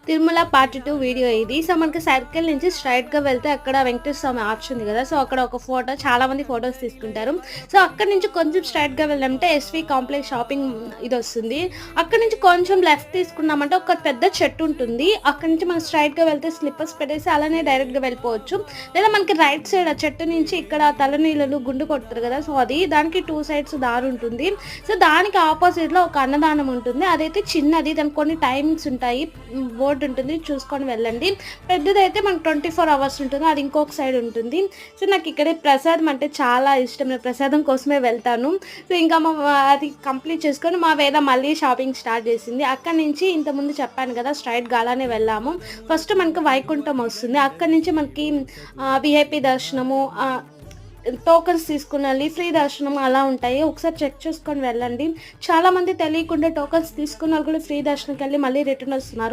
Tirumala part 2 video ఇది. So, మనకి circle నుంచి స్ట్రెయిట్‌గా వెళ్తే అక్కడ వెంకటేశ్వర స్వామి ఆర్చ్ ఉంది గదా! సో, అక్కడ ఒక ఫోటో చాలామంది ఫోటోస్ తీసుకుంటారు. సో, అక్కడి నుంచి కొంచెం స్ట్రెయిట్‌గా వెళ్ళామంటే ఎస్‌వి కాంప్లెక్స్ షాపింగ్ ఇదొస్తుంది. అక్కడి నుంచి కొంచెం లెఫ్ట్ తీసుకున్నామంటే ఒక పెద్ద చెట్టు ఉంటుంది. అక్కడి నుంచి మనం స్ట్రెయిట్‌గా వెళ్తే స్లిప్పర్స్ పెట్టేసి అలానే డైరెక్ట్‌గా వెళ్ళిపోవచ్చు. లేదా మనకి రైట్ సైడ్ ఆ చెట్టు నుంచి ఇక్కడ తలనీలాలు గుండు కొడతారు గదా! సో, అది దానికి 2 సైడ్స్ దారుంటుంది. సో, దానికి ఆపోజిట్‌లో ఒక అన్నదానం ఉంటుంది. అదైతే చిన్నది. దానికి కొన్ని టైమింగ్స్ ఉంటాయి. బోర్డ్ ఉంటుంది చూసుకొని వెళ్ళండి. పెద్దదైతే మనకు 24 అవర్స్ ఉంటుంది. అది ఇంకొక సైడ్ ఉంటుంది. సో, నాకు ఇక్కడే ప్రసాదం అంటే చాలా ఇష్టం. నేను ప్రసాదం కోసమే వెళ్తాను. సో, ఇంకా అది కంప్లీట్ చేసుకొని మా వేద మళ్ళీ షాపింగ్ స్టార్ట్ చేసింది. అక్కడి నుంచి ఇంతకుముందు చెప్పాను కదా! స్ట్రెయిట్‌గా అలానే వెళ్ళాము. ఫస్ట్ మనకు వైకుంఠం వస్తుంది. అక్కడి నుంచి మనకి వీఐపీ దర్శనము టోకెన్స్ తీసుకునాలి. ఫ్రీ దర్శనం అలా ఉంటాయి. ఒకసారి చెక్ చేసుకొని వెళ్ళండి. చాలామంది తెలియకుండా టోకెన్స్ తీసుకున్న వాళ్ళు కూడా ఫ్రీ దర్శనంకెళ్ళి మళ్ళీ రిటర్న్ వస్తున్నారు.